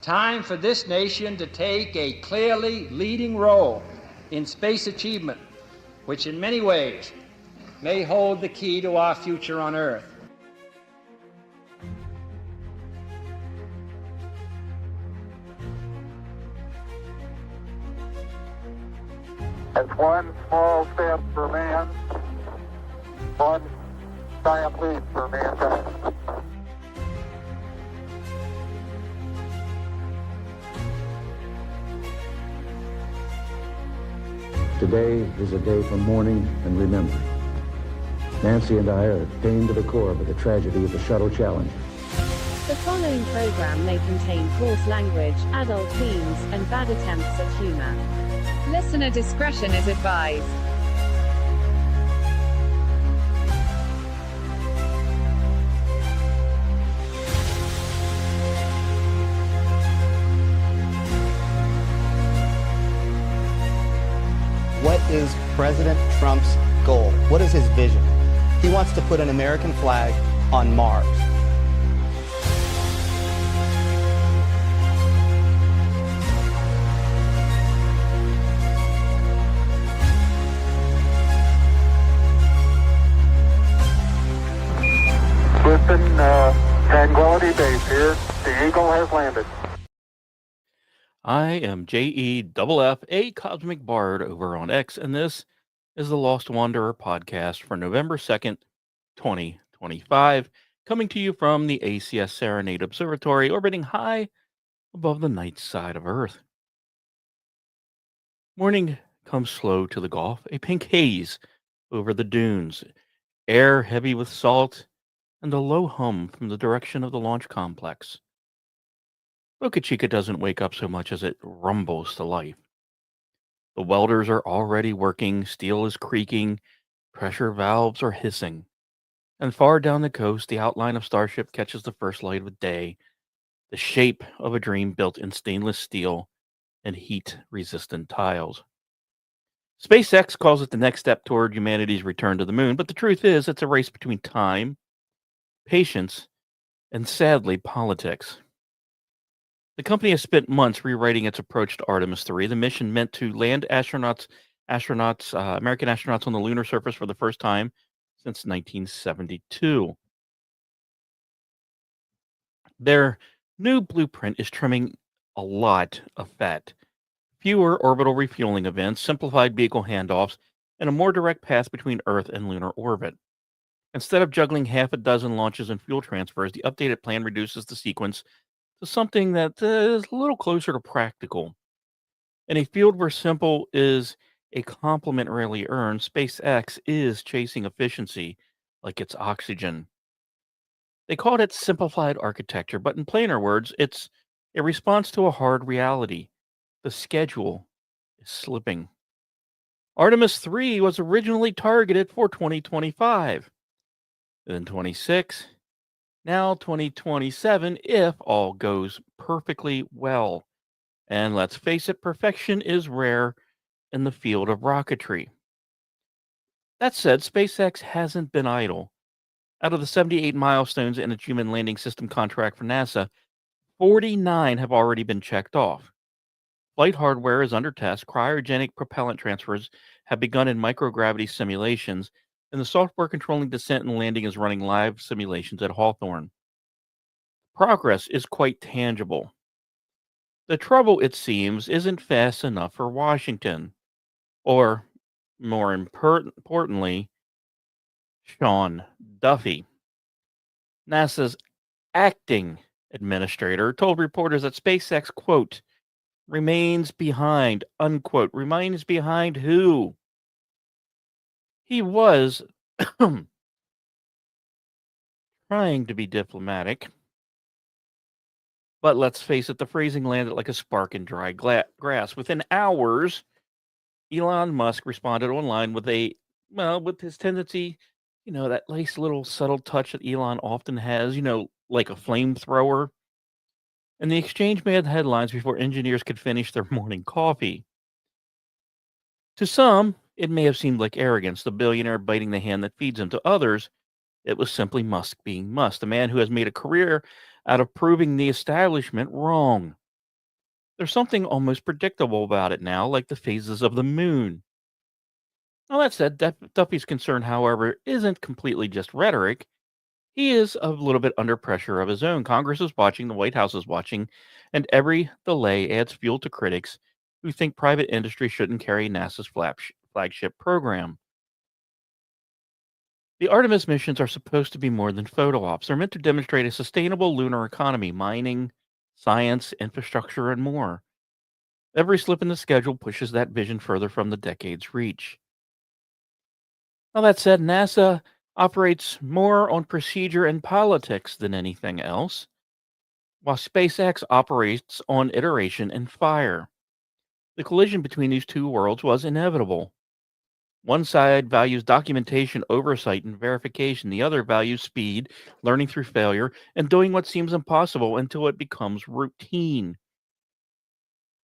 Time for this nation to take a clearly leading role in space achievement, which in many ways may hold the key to our future on Earth. It's one small step for man, one giant leap for mankind. Today is a day for mourning and remembering. Nancy and I are pained to the core by the tragedy of the Shuttle Challenger. The following program may contain coarse language, adult themes, and bad attempts at humor. Listener discretion is advised. What is President Trump's goal? What is his vision? He wants to put an American flag on Mars. Houston, Tranquility Base here. The Eagle has landed. I am JEFF, a Cosmic Bard over on X, and this is the Lost Wanderer podcast for November 2nd, 2025, coming to you from the ACS Serenade Observatory, orbiting high above the night side of Earth. Morning comes slow to the Gulf, a pink haze over the dunes, air heavy with salt, and a low hum from the direction of the launch complex. Boca Chica doesn't wake up so much as it rumbles to life. The welders are already working, steel is creaking, pressure valves are hissing. And far down the coast, the outline of Starship catches the first light of day, the shape of a dream built in stainless steel and heat-resistant tiles. SpaceX calls it the next step toward humanity's return to the moon, but the truth is it's a race between time, patience, and sadly, politics. The company has spent months rewriting its approach to Artemis 3, the mission meant to land American astronauts on the lunar surface for the first time since 1972. Their new blueprint is trimming a lot of fat. Fewer orbital refueling events, simplified vehicle handoffs, and a more direct path between Earth and lunar orbit. Instead of juggling half a dozen launches and fuel transfers, the updated plan reduces the sequence to something that is a little closer to practical. In a field where simple is a compliment rarely earned, SpaceX is chasing efficiency like it's oxygen. They called it simplified architecture, but in plainer words, it's a response to a hard reality. The schedule is slipping. Artemis 3 was originally targeted for 2025, then 26, now 2027 if all goes perfectly well. And let's face it, perfection is rare in the field of rocketry. That said, SpaceX hasn't been idle. Out of the 78 milestones in its human landing system contract for NASA, 49 have already been checked off. Flight hardware is under test, cryogenic propellant transfers have begun in microgravity simulations, and the software controlling descent and landing is running live simulations at Hawthorne. Progress is quite tangible. The trouble, it seems, isn't fast enough for Washington, or, more importantly, Sean Duffy. NASA's acting administrator told reporters that SpaceX, quote, remains behind, unquote. Remains behind who? He was trying to be diplomatic. But let's face it, the phrasing landed like a spark in dry grass. Within hours, Elon Musk responded online with with his tendency, that nice little subtle touch that Elon often has, like a flamethrower. And the exchange made headlines before engineers could finish their morning coffee. To some, it may have seemed like arrogance, the billionaire biting the hand that feeds him. To others, it was simply Musk being Musk, the man who has made a career out of proving the establishment wrong. There's something almost predictable about it now, like the phases of the moon. Now, that said, Duffy's concern, however, isn't completely just rhetoric. He is a little bit under pressure of his own. Congress is watching, the White House is watching, and every delay adds fuel to critics who think private industry shouldn't carry NASA's flagship program. The Artemis missions are supposed to be more than photo ops. They're meant to demonstrate a sustainable lunar economy, mining, science, infrastructure, and more. Every slip in the schedule pushes that vision further from the decade's reach. Now, that said, NASA operates more on procedure and politics than anything else, while SpaceX operates on iteration and fire. The collision between these two worlds was inevitable. One side values documentation, oversight, and verification. The other values speed, learning through failure, and doing what seems impossible until it becomes routine.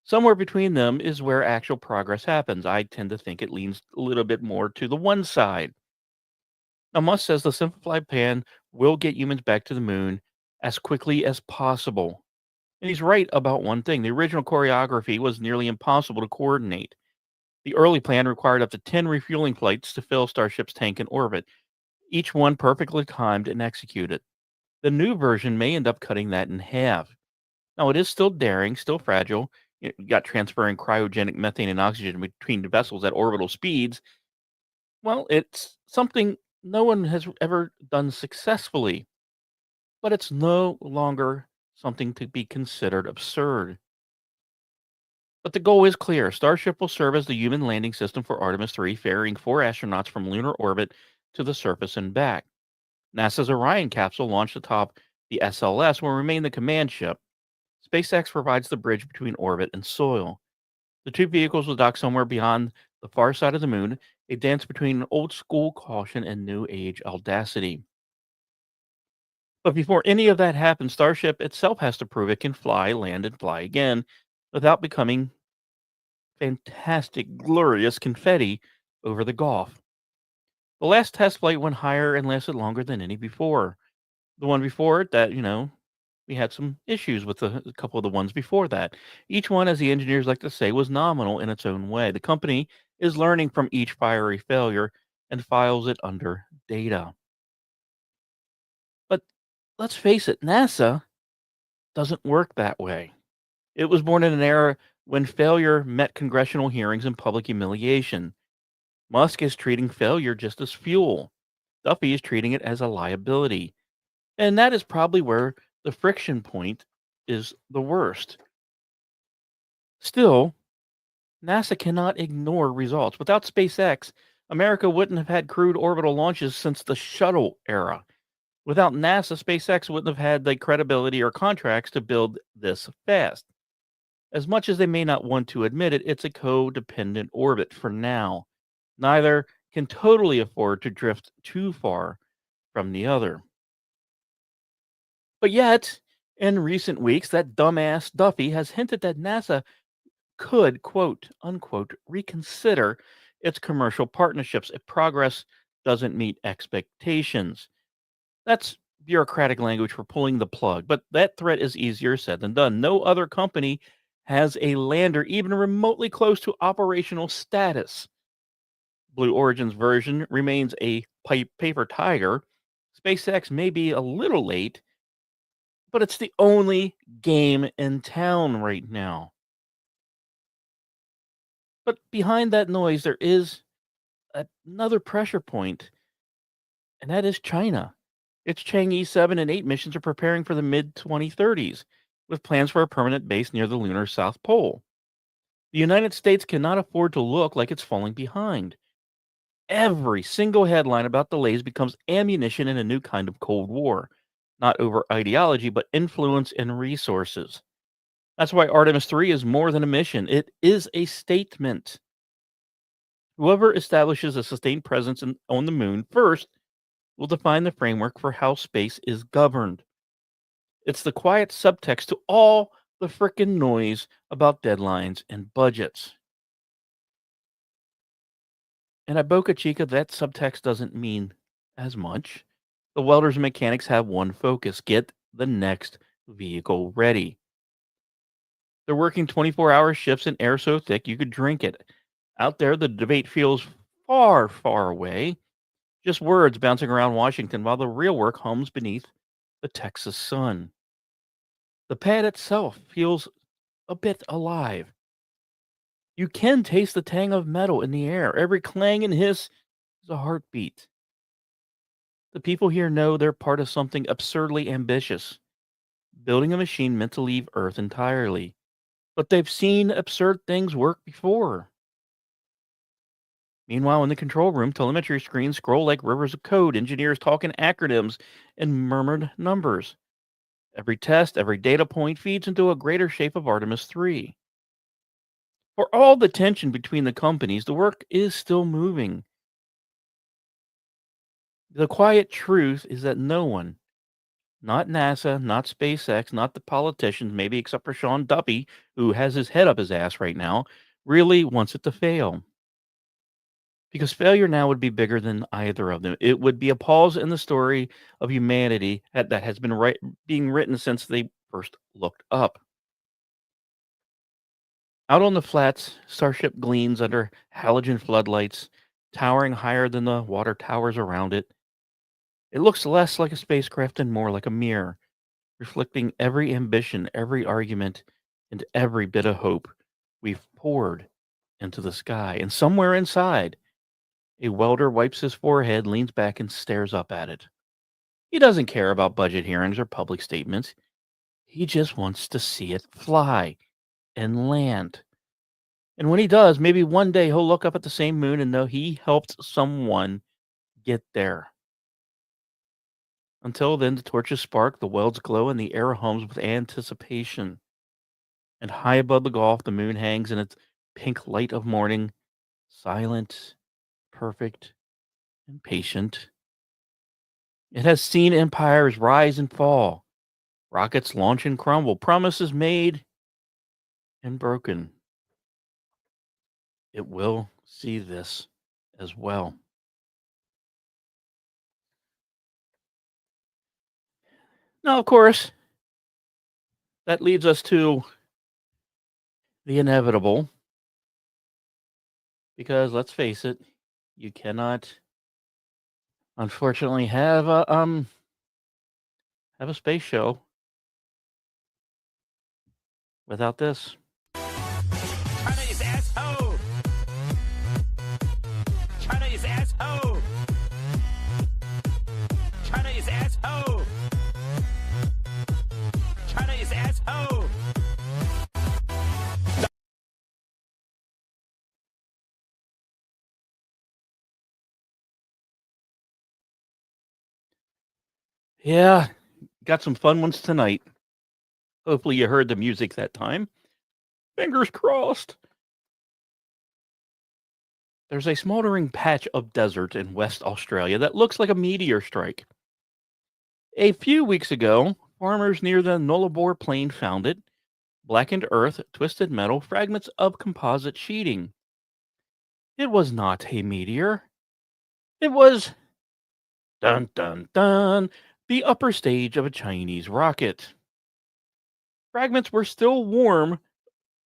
Somewhere between them is where actual progress happens. I tend to think it leans a little bit more to the one side. Now, Musk says the simplified plan will get humans back to the moon as quickly as possible. And he's right about one thing. The original choreography was nearly impossible to coordinate. The early plan required up to 10 refueling flights to fill Starship's tank in orbit, each one perfectly timed and executed. The new version may end up cutting that in half. Now, it is still daring, still fragile. You got transferring cryogenic methane and oxygen between the vessels at orbital speeds. Well, it's something no one has ever done successfully, but it's no longer something to be considered absurd. But the goal is clear. Starship will serve as the human landing system for Artemis 3, ferrying 4 astronauts from lunar orbit to the surface and back. NASA's Orion capsule, launched atop the SLS, will remain the command ship. SpaceX provides the bridge between orbit and soil. The two vehicles will dock somewhere beyond the far side of the moon, a dance between old school caution and new age audacity. But before any of that happens, Starship itself has to prove it can fly, land, and fly again without becoming fantastic, glorious confetti over the Gulf. The last test flight went higher and lasted longer than any before. The one before it, that, we had some issues with a couple of the ones before that. Each one, as the engineers like to say, was nominal in its own way. The company is learning from each fiery failure and files it under data. But let's face it, NASA doesn't work that way. It was born in an era when failure met congressional hearings and public humiliation. Musk is treating failure just as fuel. Duffy is treating it as a liability. And that is probably where the friction point is the worst. Still, NASA cannot ignore results. Without SpaceX, America wouldn't have had crewed orbital launches since the shuttle era. Without NASA, SpaceX wouldn't have had the credibility or contracts to build this fast. As much as they may not want to admit it, it's a codependent orbit for now. Neither can totally afford to drift too far from the other. But yet, in recent weeks, that dumbass Duffy has hinted that NASA could, quote unquote, reconsider its commercial partnerships if progress doesn't meet expectations. That's bureaucratic language for pulling the plug, but that threat is easier said than done. No other company has a lander even remotely close to operational status. Blue Origin's version remains a paper tiger. SpaceX may be a little late, but it's the only game in town right now. But behind that noise, there is another pressure point, and that is China. Its Chang'e 7 and 8 missions are preparing for the mid-2030s, with plans for a permanent base near the lunar South Pole. The United States cannot afford to look like it's falling behind. Every single headline about delays becomes ammunition in a new kind of Cold War, not over ideology, but influence and resources. That's why Artemis 3 is more than a mission. It is a statement. Whoever establishes a sustained presence on the moon first will define the framework for how space is governed. It's the quiet subtext to all the frickin' noise about deadlines and budgets. And at Boca Chica, that subtext doesn't mean as much. The welders and mechanics have one focus: get the next vehicle ready. They're working 24-hour shifts in air so thick you could drink it. Out there, the debate feels far, far away. Just words bouncing around Washington while the real work hums beneath the Texas sun. The pad itself feels a bit alive. You can taste the tang of metal in the air. Every clang and hiss is a heartbeat. The people here know they're part of something absurdly ambitious, building a machine meant to leave Earth entirely. But they've seen absurd things work before. Meanwhile, in the control room, telemetry screens scroll like rivers of code, engineers talk in acronyms and murmured numbers. Every test, every data point feeds into a greater shape of Artemis 3. For all the tension between the companies, the work is still moving. The quiet truth is that no one, not NASA, not SpaceX, not the politicians, maybe except for Sean Duffy, who has his head up his ass right now, really wants it to fail. Because failure now would be bigger than either of them. It would be a pause in the story of humanity that has been being written since they first looked up. Out on the flats, Starship gleams under halogen floodlights, towering higher than the water towers around it. It looks less like a spacecraft and more like a mirror, reflecting every ambition, every argument, and every bit of hope we've poured into the sky. And somewhere inside, a welder wipes his forehead, leans back, and stares up at it. He doesn't care about budget hearings or public statements. He just wants to see it fly and land. And when he does, maybe one day he'll look up at the same moon and know he helped someone get there. Until then, the torches spark, the welds glow, and the air hums with anticipation. And high above the Gulf, the moon hangs in its pink light of morning, silent, perfect, and patient. It has seen empires rise and fall, rockets launch and crumble, promises made and broken. It will see this as well. Now, of course, that leads us to the inevitable. Because let's face it, you cannot, unfortunately, have a space show without this. China is asshole. China is asshole. China is asshole. China is asshole. Yeah, got some fun ones tonight. Hopefully you heard the music that time. Fingers crossed. There's a smoldering patch of desert in West Australia that looks like a meteor strike. A few weeks ago, farmers near the Nullarbor Plain found it. Blackened earth, twisted metal, fragments of composite sheeting. It was not a meteor. It was, dun dun dun, the upper stage of a Chinese rocket. Fragments were still warm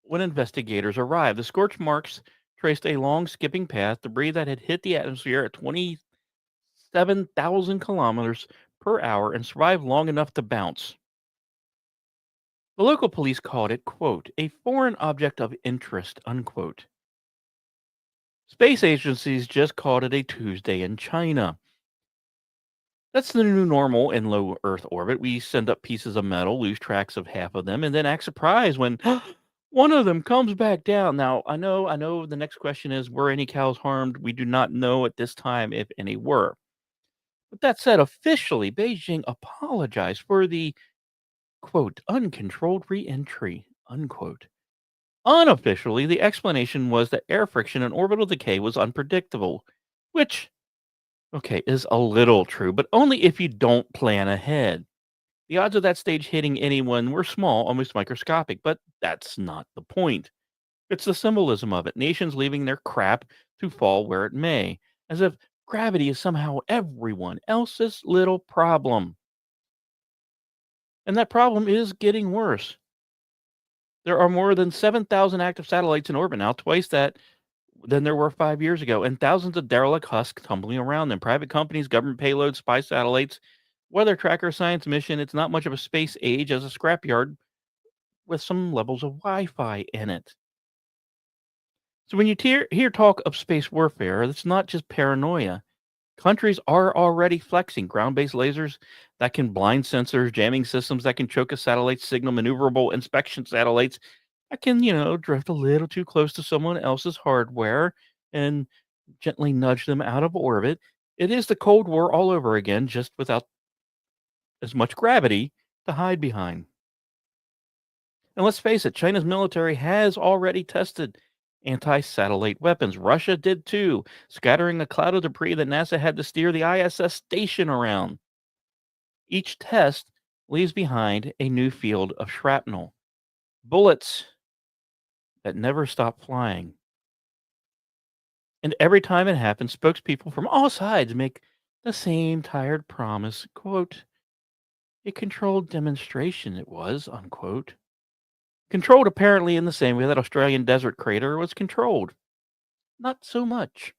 when investigators arrived. The scorch marks traced a long skipping path, debris that had hit the atmosphere at 27,000 kilometers per hour and survived long enough to bounce. The local police called it, quote, a foreign object of interest, unquote. Space agencies just called it a Tuesday in China. That's the new normal in low Earth orbit. We send up pieces of metal, lose tracks of half of them, and then act surprised when one of them comes back down. Now, I know the next question is, were any cows harmed? We do not know at this time if any were. But that said, officially, Beijing apologized for the, quote, uncontrolled re-entry, unquote. Unofficially, the explanation was that air friction and orbital decay was unpredictable, which, okay, is a little true, but only if you don't plan ahead. The odds of that stage hitting anyone were small, almost microscopic, but that's not the point. It's the symbolism of it. Nations leaving their crap to fall where it may, as if gravity is somehow everyone else's little problem. And that problem is getting worse. There are more than 7,000 active satellites in orbit now, twice that than there were 5 years ago, and thousands of derelict husks tumbling around them. Private companies, government payloads, spy satellites, weather tracker, science mission. It's not much of a space age as a scrapyard with some levels of Wi-Fi in it. So when you hear talk of space warfare, it's not just paranoia. Countries are already flexing ground-based lasers that can blind sensors, jamming systems that can choke a satellite signal, maneuverable inspection satellites that can, drift a little too close to someone else's hardware and gently nudge them out of orbit. It is the Cold War all over again, just without as much gravity to hide behind. And let's face it, China's military has already tested anti-satellite weapons. Russia did too, scattering a cloud of debris that NASA had to steer the ISS station around. Each test leaves behind a new field of shrapnel, bullets that never stop flying. And every time it happens, spokespeople from all sides make the same tired promise, quote, a controlled demonstration it was, unquote. Controlled apparently in the same way that Australian desert crater was controlled. Not so much.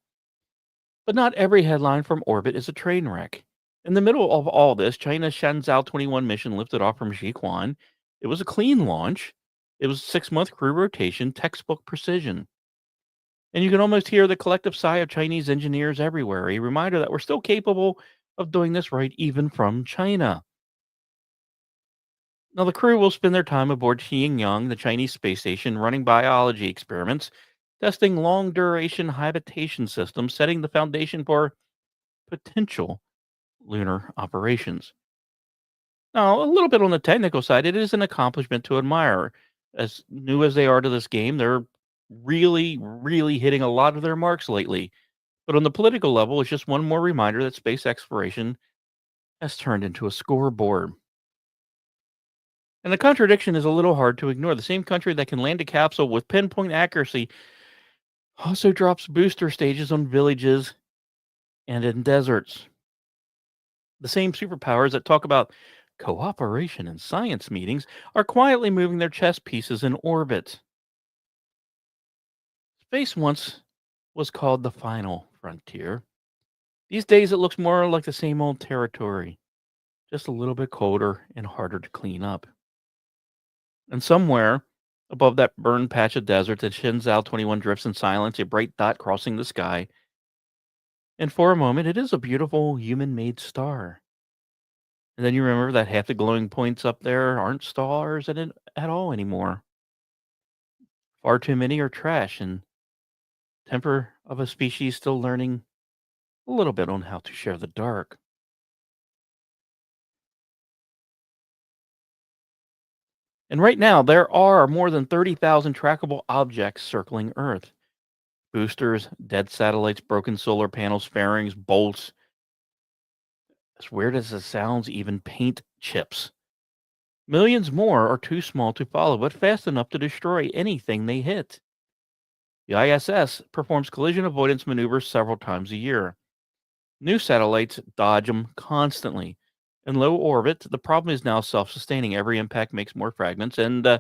But not every headline from orbit is a train wreck. In the middle of all this, China's Shenzhou 21 mission lifted off from Jiuquan. It was a clean launch. It was a 6-month crew rotation, textbook precision. And you can almost hear the collective sigh of Chinese engineers everywhere, a reminder that we're still capable of doing this right even from China. Now, the crew will spend their time aboard Xianyang, the Chinese space station, running biology experiments, testing long-duration habitation systems, setting the foundation for potential lunar operations. Now, a little bit on the technical side, it is an accomplishment to admire. As new as they are to this game, they're really, really hitting a lot of their marks lately. But on the political level, it's just one more reminder that space exploration has turned into a scoreboard. And the contradiction is a little hard to ignore. The same country that can land a capsule with pinpoint accuracy also drops booster stages on villages and in deserts. The same superpowers that talk about cooperation in science meetings are quietly moving their chess pieces in orbit. Space once was called the final frontier. These days it looks more like the same old territory, just a little bit colder and harder to clean up. And somewhere above that burned patch of desert, the Shenzhou 21 drifts in silence, a bright dot crossing the sky. And for a moment, it is a beautiful human-made star. And then you remember that half the glowing points up there aren't stars at all anymore. Far too many are trash, and temper of a species still learning a little bit on how to share the dark. And right now, there are more than 30,000 trackable objects circling Earth. Boosters, dead satellites, broken solar panels, fairings, bolts. As weird as it sounds, even paint chips. Millions more are too small to follow, but fast enough to destroy anything they hit. The ISS performs collision avoidance maneuvers several times a year. New satellites dodge them constantly. In low orbit, the problem is now self-sustaining. Every impact makes more fragments, and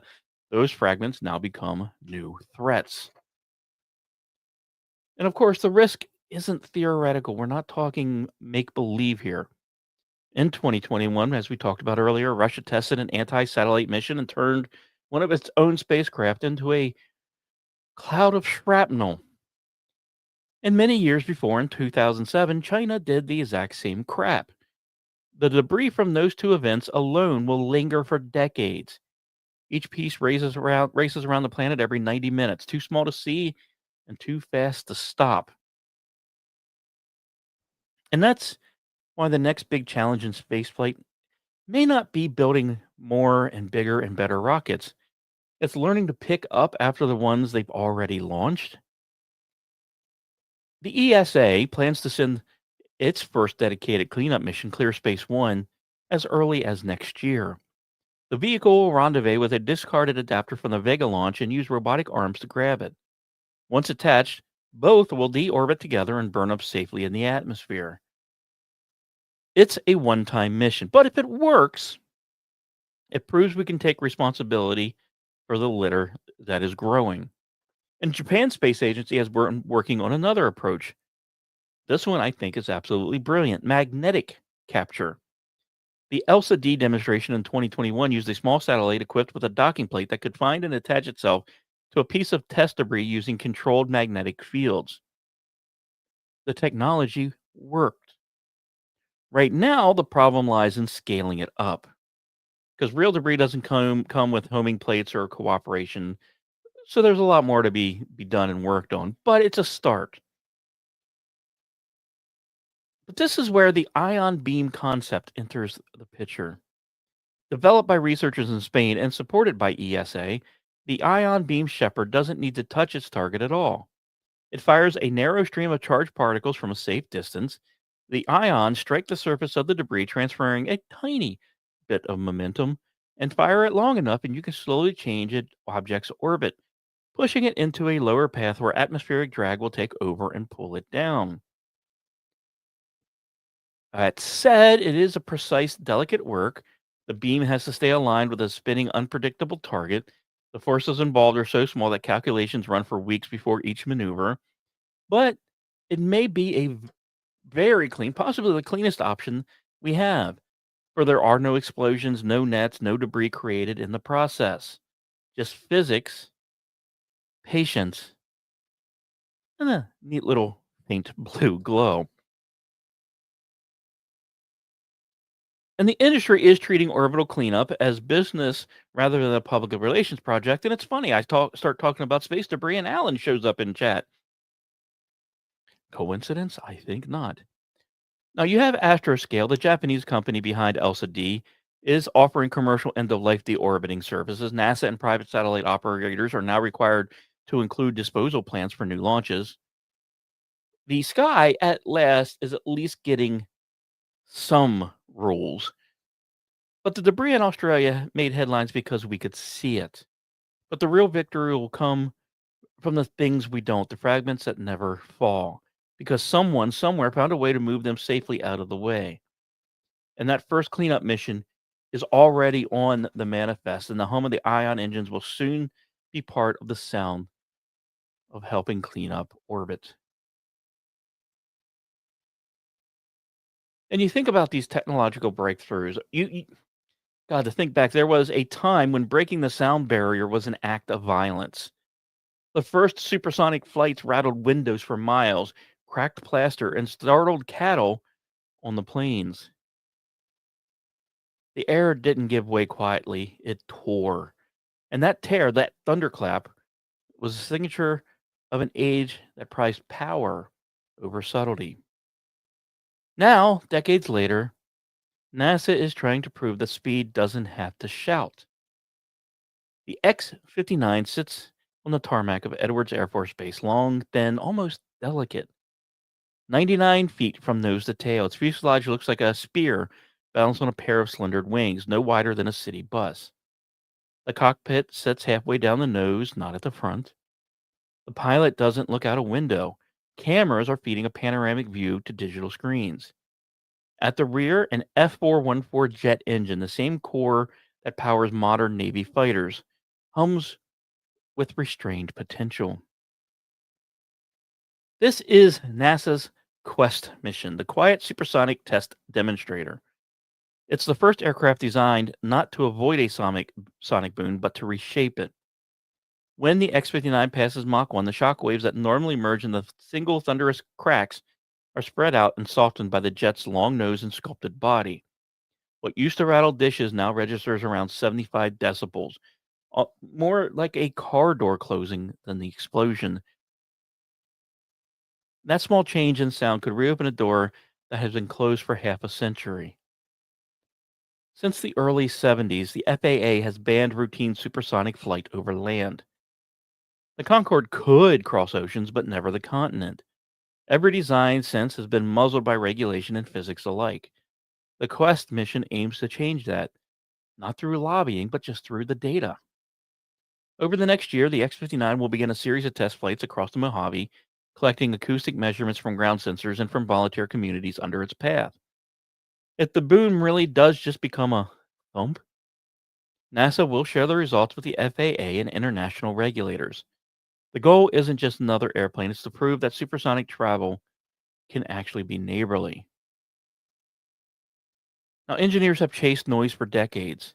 those fragments now become new threats. And of course, the risk isn't theoretical. We're not talking make-believe here. In 2021, as we talked about earlier, Russia tested an anti-satellite mission and turned one of its own spacecraft into a cloud of shrapnel. And many years before, in 2007, China did the exact same crap. The debris from those two events alone will linger for decades. Each piece races around the planet every 90 minutes, too small to see and too fast to stop. And that's why the next big challenge in spaceflight may not be building more and bigger and better rockets. It's learning to pick up after the ones they've already launched. The ESA plans to send its first dedicated cleanup mission, ClearSpace 1, as early as next year. The vehicle will rendezvous with a discarded adapter from the Vega launch and use robotic arms to grab it. Once attached, both will deorbit together and burn up safely in the atmosphere. It's a one-time mission, but if it works, it proves we can take responsibility for the litter that is growing. And Japan's space agency has been working on another approach. This one I think is absolutely brilliant: magnetic capture. The ELSA D demonstration in 2021 used a small satellite equipped with a docking plate that could find and attach itself to a piece of test debris using controlled magnetic fields. The technology worked. Right now, the problem lies in scaling it up, because real debris doesn't come with homing plates or cooperation. So there's a lot more to be done and worked on, but it's a start. But this is where the ion beam concept enters the picture. Developed by researchers in Spain and supported by ESA, the ion beam Shepherd doesn't need to touch its target at all. It fires a narrow stream of charged particles from a safe distance. The ions strike the surface of the debris, transferring a tiny bit of momentum, and fire it long enough, and you can slowly change an object's orbit, pushing it into a lower path where atmospheric drag will take over and pull it down. That said, it is a precise, delicate work. The beam has to stay aligned with a spinning, unpredictable target. The forces involved are so small that calculations run for weeks before each maneuver. But it may be a very clean, possibly the cleanest option we have, for there are no explosions, no nets, no debris created in the process. Just physics, patience, and a neat little faint blue glow. And the industry is treating orbital cleanup as business rather than a public relations project. And it's funny, I start talking about space debris and Alan shows up in chat. Coincidence? I think not. Now you have Astroscale, the Japanese company behind ELSA D, is offering commercial end-of-life deorbiting services. NASA and private satellite operators are now required to include disposal plans for new launches. The sky, at last, is at least getting some rules. But the debris in Australia made headlines because we could see it. But the real victory will come from the things we don't, the fragments that never fall, because someone somewhere found a way to move them safely out of the way. And that first cleanup mission is already on the manifest, and the hum of the ion engines will soon be part of the sound of helping clean up orbit. And you think about these technological breakthroughs. You got to think back. There was a time when breaking the sound barrier was an act of violence. The first supersonic flights rattled windows for miles, cracked plaster, and startled cattle on the plains. The air didn't give way quietly, it tore. And that tear, that thunderclap, was a signature of an age that prized power over subtlety. Now, decades later, NASA is trying to prove that speed doesn't have to shout. The X-59 sits on the tarmac of Edwards Air Force Base, long, thin, almost delicate. 99 feet from nose to tail, its fuselage looks like a spear balanced on a pair of slendered wings, no wider than a city bus. The cockpit sits halfway down the nose, not at the front. The pilot doesn't look out a window. Cameras are feeding a panoramic view to digital screens. At the rear, an F414 jet engine, the same core that powers modern Navy fighters, hums with restrained potential. This is NASA's Quest mission, the Quiet Supersonic Test Demonstrator. It's the first aircraft designed not to avoid a sonic boom, but to reshape it. When the X-59 passes Mach 1, the shock waves that normally merge in the single thunderous cracks are spread out and softened by the jet's long nose and sculpted body. What used to rattle dishes now registers around 75 decibels, more like a car door closing than the explosion. That small change in sound could reopen a door that has been closed for half a century. Since the early 70s, the FAA has banned routine supersonic flight over land. The Concorde could cross oceans, but never the continent. Every design since has been muzzled by regulation and physics alike. The Quest mission aims to change that, not through lobbying, but just through the data. Over the next year, the X-59 will begin a series of test flights across the Mojave, collecting acoustic measurements from ground sensors and from volunteer communities under its path. If the boom really does just become a thump, NASA will share the results with the FAA and international regulators. The goal isn't just another airplane, it's to prove that supersonic travel can actually be neighborly. Now, engineers have chased noise for decades.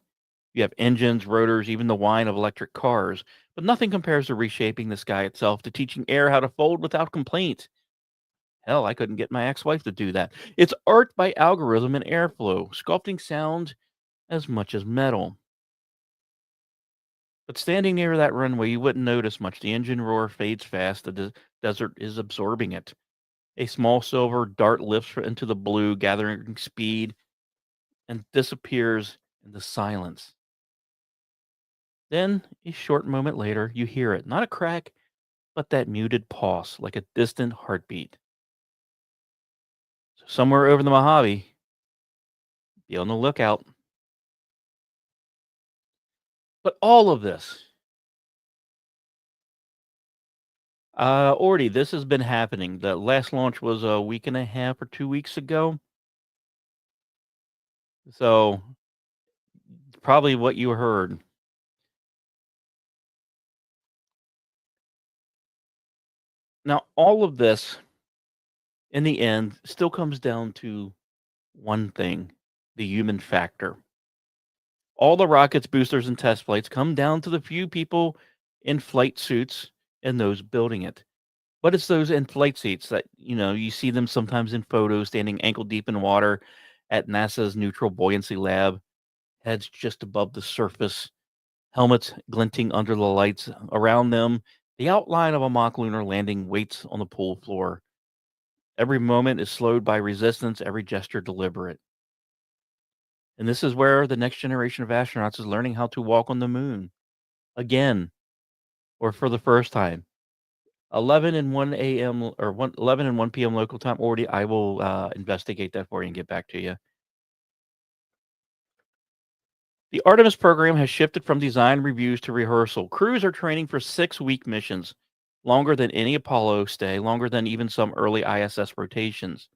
You have engines, rotors, even the whine of electric cars, but nothing compares to reshaping the sky itself, to teaching air how to fold without complaint. Hell, I couldn't get my ex-wife to do that. It's art by algorithm and airflow, sculpting sound as much as metal. But standing near that runway, you wouldn't notice much. The engine roar fades fast. The desert is absorbing it. A small silver dart lifts into the blue, gathering speed, and disappears in the silence. Then, a short moment later, you hear it. Not a crack, but that muted pulse, like a distant heartbeat. So somewhere over the Mojave, be on the lookout. But all of this, already, this has been happening. The last launch was a week and a half or 2 weeks ago. So, probably what you heard. Now, all of this, in the end, still comes down to one thing: the human factor. All the rockets, boosters, and test flights come down to the few people in flight suits and those building it. But it's those in flight seats that, you see them sometimes in photos standing ankle deep in water at NASA's Neutral Buoyancy Lab, heads just above the surface, helmets glinting under the lights around them. The outline of a mock lunar landing waits on the pool floor. Every moment is slowed by resistance, every gesture deliberate. And this is where the next generation of astronauts is learning how to walk on the moon again, or for the first time. 11 and 1 a.m. or 11 and 1 p.m. local time. Already, I will investigate that for you and get back to you. The Artemis program has shifted from design reviews to rehearsal. Crews are training for 6-week missions, longer than any Apollo stay, longer than even some early ISS rotations.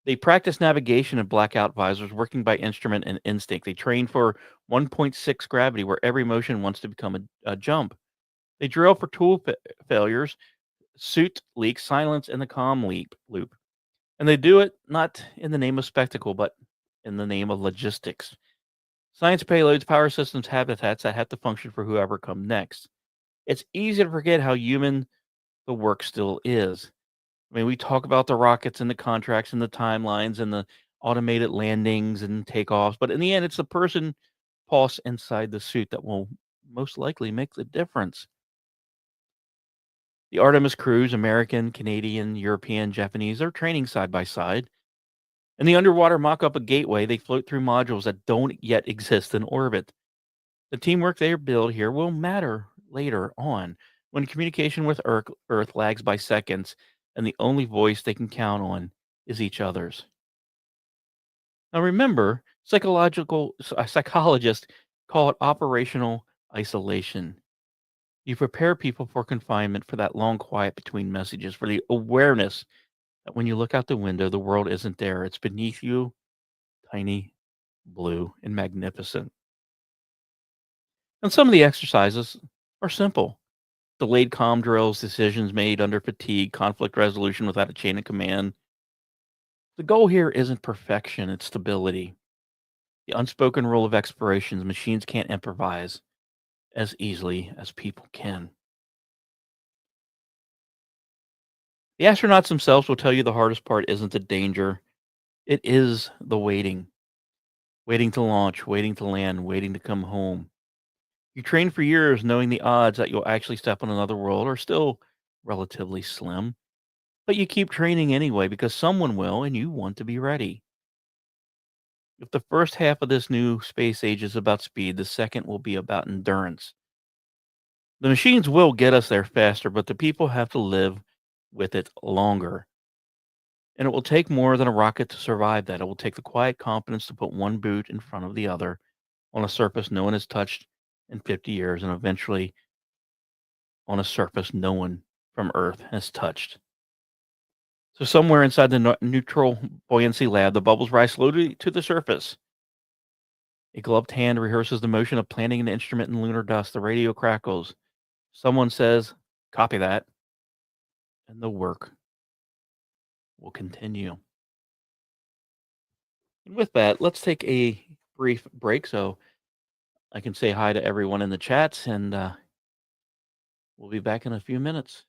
They practice navigation in blackout visors, working by instrument and instinct. They train for 1.6 gravity, where every motion wants to become a jump. They drill for tool failures, suit leaks, silence, and the comm loop. And they do it not in the name of spectacle, but in the name of logistics. Science payloads, power systems, habitats that have to function for whoever come next. It's easy to forget how human the work still is. I mean, we talk about the rockets and the contracts and the timelines and the automated landings and takeoffs, but in the end, it's the person pulse inside the suit that will most likely make the difference. The Artemis crews, American, Canadian, European, Japanese, are training side by side. In the underwater mock-up of Gateway, they float through modules that don't yet exist in orbit. The teamwork they build here will matter later on, when communication with Earth lags by seconds, and the only voice they can count on is each other's. Now remember, psychologists call it operational isolation. You prepare people for confinement, for that long quiet between messages, for the awareness that when you look out the window, the world isn't there. It's beneath you, tiny, blue, and magnificent. And some of the exercises are simple: delayed comm drills, decisions made under fatigue, conflict resolution without a chain of command. The goal here isn't perfection, it's stability. The unspoken rule of exploration: machines can't improvise as easily as people can. The astronauts themselves will tell you the hardest part isn't the danger, it is the waiting. Waiting to launch, waiting to land, waiting to come home. You train for years knowing the odds that you'll actually step on another world are still relatively slim, but you keep training anyway because someone will and you want to be ready. If the first half of this new space age is about speed, the second will be about endurance. The machines will get us there faster, but the people have to live with it longer. And it will take more than a rocket to survive that. It will take the quiet confidence to put one boot in front of the other on a surface no one has touched in 50 years, and eventually on a surface no one from Earth has touched. So somewhere inside the Neutral Buoyancy Lab, the bubbles rise slowly to the surface. A gloved hand rehearses the motion of planting an instrument in lunar dust. The radio crackles. Someone says, "Copy that." And the work will continue. And with that, let's take a brief break so I can say hi to everyone in the chats, and we'll be back in a few minutes.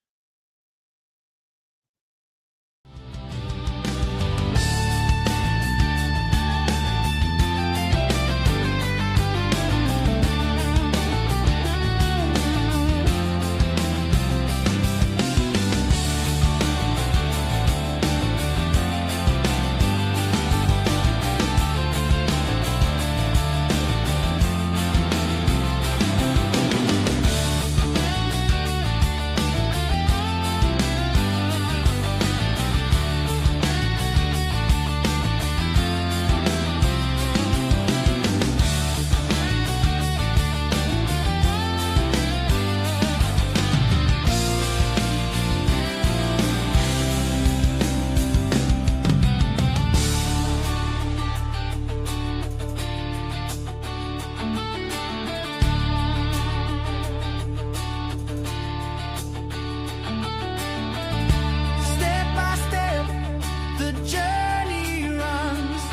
Step by step, the journey runs,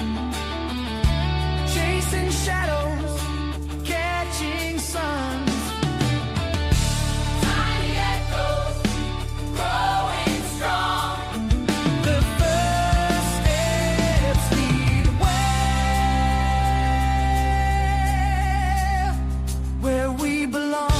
chasing shadows, catching suns. Tiny echoes, growing strong. The first steps lead where we belong.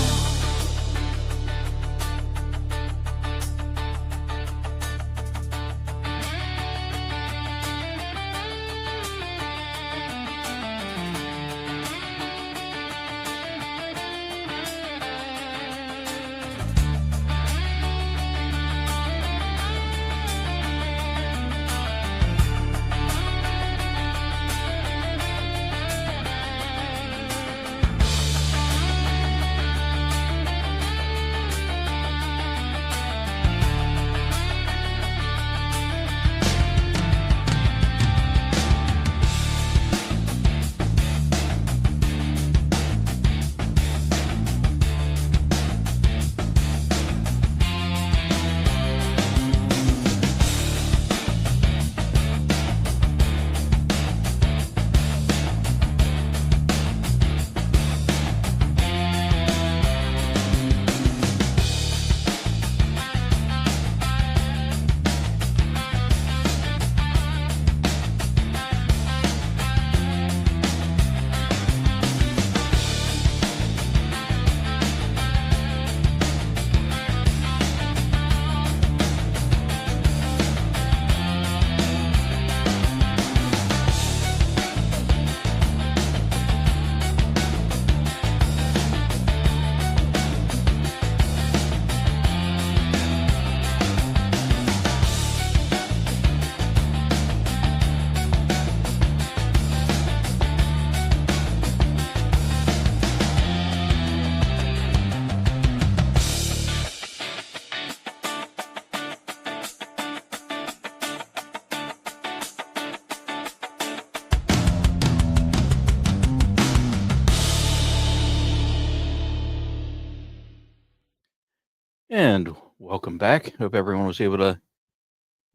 And welcome back. Hope everyone was able to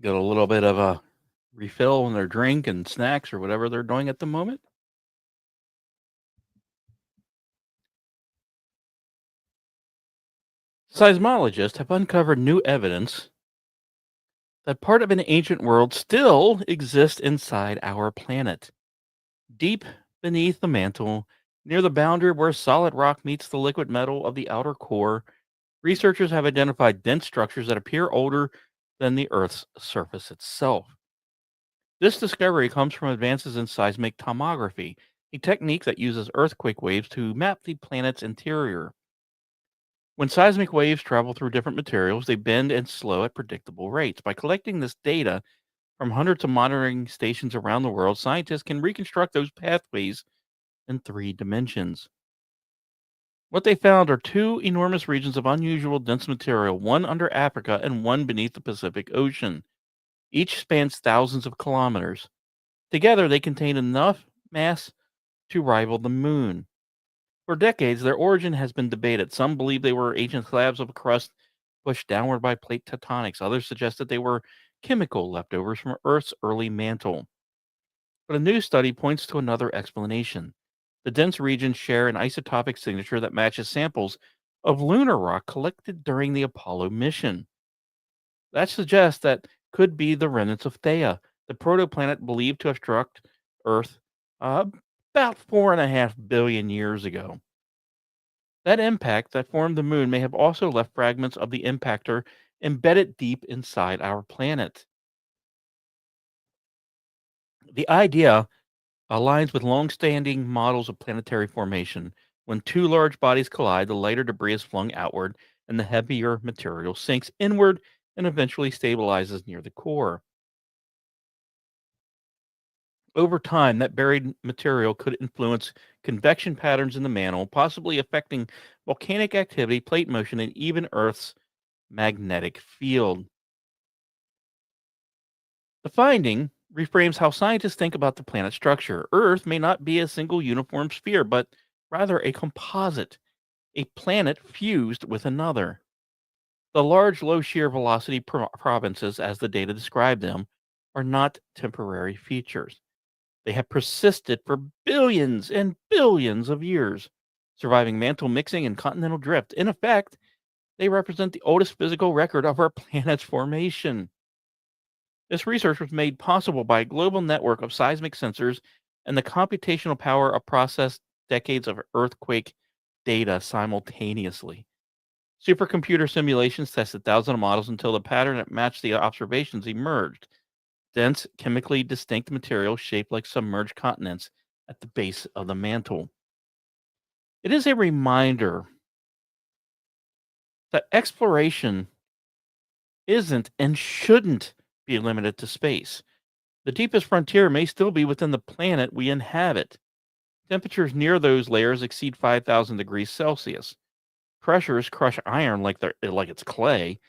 get a little bit of a refill on their drink and snacks or whatever they're doing at the moment. Seismologists have uncovered new evidence that part of an ancient world still exists inside our planet. Deep beneath the mantle, near the boundary where solid rock meets the liquid metal of the outer core, researchers have identified dense structures that appear older than the Earth's surface itself. This discovery comes from advances in seismic tomography, a technique that uses earthquake waves to map the planet's interior. When seismic waves travel through different materials, they bend and slow at predictable rates. By collecting this data from hundreds of monitoring stations around the world, scientists can reconstruct those pathways in 3 dimensions. What they found are 2 enormous regions of unusual dense material, one under Africa and one beneath the Pacific Ocean. Each spans thousands of kilometers. Together, they contain enough mass to rival the moon. For decades, their origin has been debated. Some believe they were ancient slabs of crust pushed downward by plate tectonics. Others suggest that they were chemical leftovers from Earth's early mantle. But a new study points to another explanation. The dense regions share an isotopic signature that matches samples of lunar rock collected during the Apollo mission. That suggests that could be the remnants of Theia, the protoplanet believed to have struck Earth about 4.5 billion years ago. That impact that formed the moon may have also left fragments of the impactor embedded deep inside our planet. The idea aligns with long-standing models of planetary formation. When two large bodies collide, the lighter debris is flung outward, and the heavier material sinks inward and eventually stabilizes near the core. Over time, that buried material could influence convection patterns in the mantle, possibly affecting volcanic activity, plate motion, and even Earth's magnetic field. The finding reframes how scientists think about the planet's structure. Earth may not be a single uniform sphere, but rather a composite, a planet fused with another. The large, low shear velocity provinces, as the data describe them, are not temporary features. They have persisted for billions and billions of years, surviving mantle mixing and continental drift. In effect, they represent the oldest physical record of our planet's formation. This research was made possible by a global network of seismic sensors and the computational power of processed decades of earthquake data simultaneously. Supercomputer simulations tested thousands of models until the pattern that matched the observations emerged. Dense, chemically distinct material shaped like submerged continents at the base of the mantle. It is a reminder that exploration isn't and shouldn't be limited to space. The deepest frontier may still be within the planet we inhabit. Temperatures near those layers exceed 5,000 degrees Celsius. Pressures crush iron like it's clay.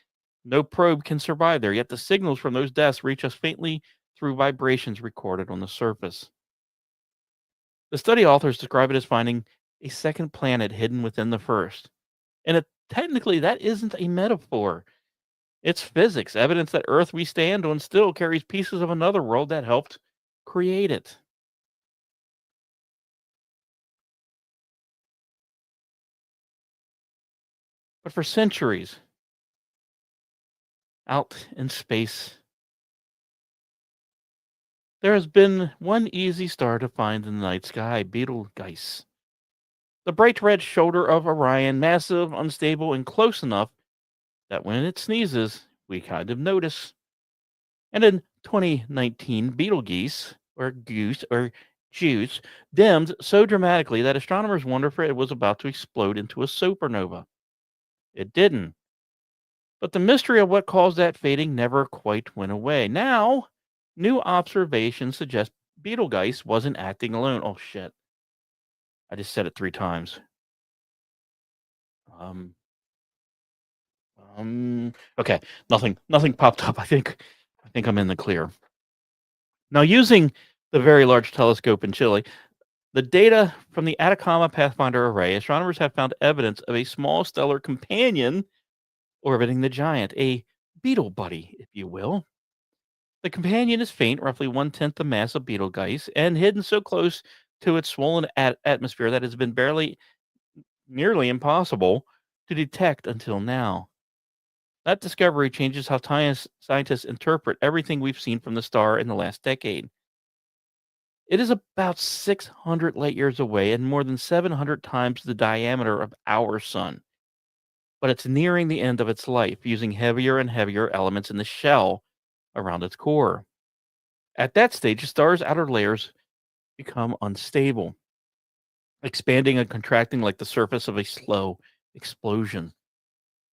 No probe can survive there, yet the signals from those depths reach us faintly through vibrations recorded on the surface. The study authors describe it as finding a second planet hidden within the first. And technically, that isn't a metaphor. It's physics, evidence that Earth we stand on still carries pieces of another world that helped create it. But for centuries, out in space, there has been one easy star to find in the night sky, Betelgeuse. The bright red shoulder of Orion, massive, unstable, and close enough that when it sneezes, we kind of notice. And in 2019, Betelgeuse, or Goose, or Juice, dimmed so dramatically that astronomers wondered if it was about to explode into a supernova. It didn't. But the mystery of what caused that fading never quite went away. Now, new observations suggest Betelgeuse wasn't acting alone. Oh, shit. I just said it 3 times. Okay, nothing popped up. I think I'm in the clear. Now, using the Very Large Telescope in Chile, the data from the Atacama Pathfinder Array, astronomers have found evidence of a small stellar companion orbiting the giant, a beetle buddy, if you will. The companion is faint, roughly 1/10 the mass of Betelgeuse, and hidden so close to its swollen atmosphere that it has been nearly impossible to detect until now. That discovery changes how scientists interpret everything we've seen from the star in the last decade. It is about 600 light years away and more than 700 times the diameter of our sun. But it's nearing the end of its life, using heavier and heavier elements in the shell around its core. At that stage, the star's outer layers become unstable, expanding and contracting like the surface of a slow explosion.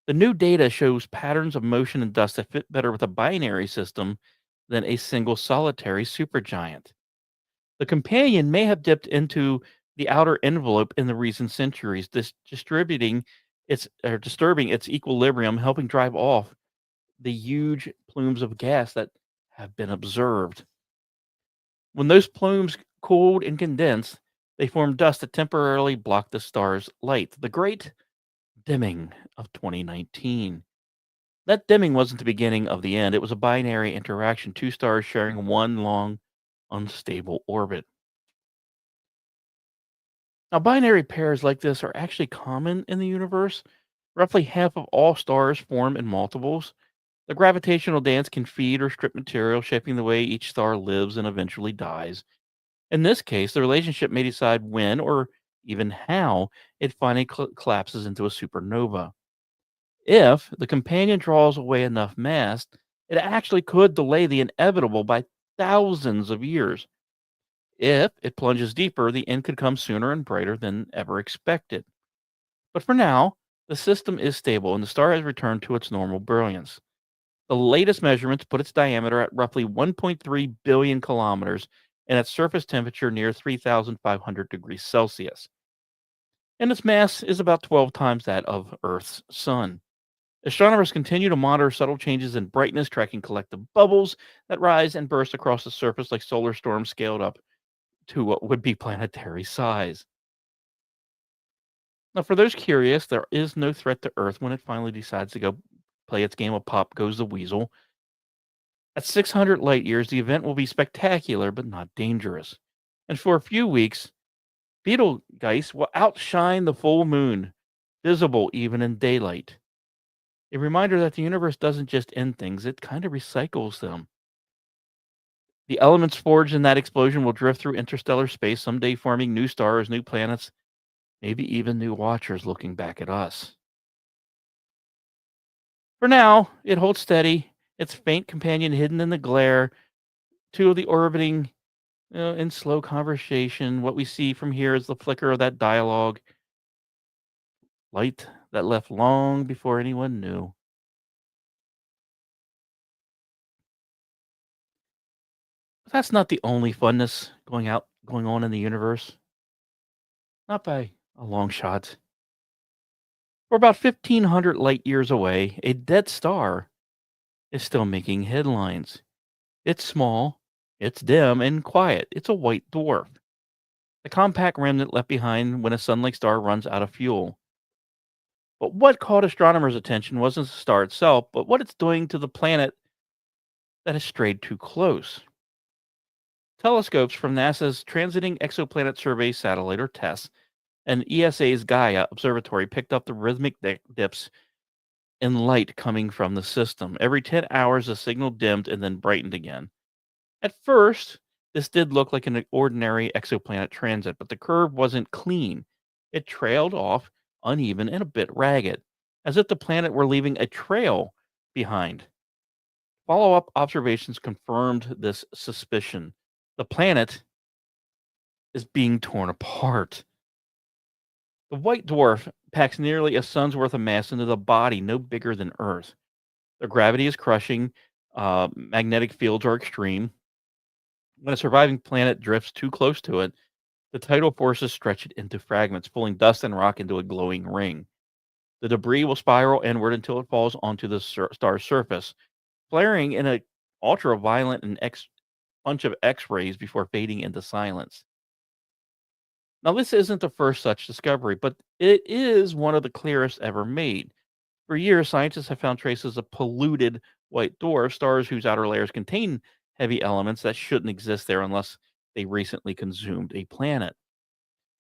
The new data shows patterns of motion and dust that fit better with a binary system than a single solitary supergiant. The companion may have dipped into the outer envelope in the recent centuries, disturbing its equilibrium, helping drive off the huge plumes of gas that have been observed. When those plumes cooled and condensed, They form dust that temporarily block the star's light. The Great Dimming of 2019. That dimming wasn't the beginning of the end. It was a binary interaction, two stars sharing one long, unstable orbit. Now, binary pairs like this are actually common in the universe. Roughly half of all stars form in multiples. The gravitational dance can feed or strip material, shaping the way each star lives and eventually dies. In this case, the relationship may decide when or even how it finally collapses into a supernova. If the companion draws away enough mass, it actually could delay the inevitable by thousands of years. If it plunges deeper, the end could come sooner and brighter than ever expected. But for now, the system is stable and the star has returned to its normal brilliance. The latest measurements put its diameter at roughly 1.3 billion kilometers and its surface temperature near 3,500 degrees Celsius. And its mass is about 12 times that of Earth's sun. Astronomers continue to monitor subtle changes in brightness, tracking collective bubbles that rise and burst across the surface like solar storms scaled up to what would be planetary size. Now, for those curious, there is no threat to Earth when it finally decides to go play its game of Pop Goes the Weasel. At 600 light years, the event will be spectacular but not dangerous. And for a few weeks, Betelgeuse will outshine the full moon, visible even in daylight. A reminder that the universe doesn't just end things, it kind of recycles them. The elements forged in that explosion will drift through interstellar space, someday forming new stars, new planets, maybe even new watchers looking back at us. For now, it holds steady, its faint companion hidden in the glare, two of the orbiting in slow conversation. What we see from here is the flicker of that dialogue, light that left long before anyone knew. But that's not the only funness going on in the universe. Not by a long shot. We're about 1,500 light years away. A dead star is still making headlines. It's small, it's dim and quiet. It's a white dwarf, the compact remnant left behind when a sun-like star runs out of fuel. But what caught astronomers' attention wasn't the star itself, but what it's doing to the planet that has strayed too close. Telescopes from NASA's Transiting Exoplanet Survey satellite, or TESS, and ESA's Gaia observatory picked up the rhythmic dips in light coming from the system. Every 10 hours, the signal dimmed and then brightened again. At first, this did look like an ordinary exoplanet transit, but the curve wasn't clean. It trailed off, uneven and a bit ragged, as if the planet were leaving a trail behind. Follow-up observations confirmed this suspicion. The planet is being torn apart. The white dwarf packs nearly a sun's worth of mass into the body no bigger than Earth. The gravity is crushing, magnetic fields are extreme. When a surviving planet drifts too close to it, the tidal forces stretch it into fragments, pulling dust and rock into a glowing ring. The debris will spiral inward until it falls onto the star's surface, flaring in an ultra-violent and bunch of X-rays before fading into silence. Now, this isn't the first such discovery, but it is one of the clearest ever made. For years, scientists have found traces of polluted white dwarfs, stars whose outer layers contain heavy elements that shouldn't exist there unless they recently consumed a planet.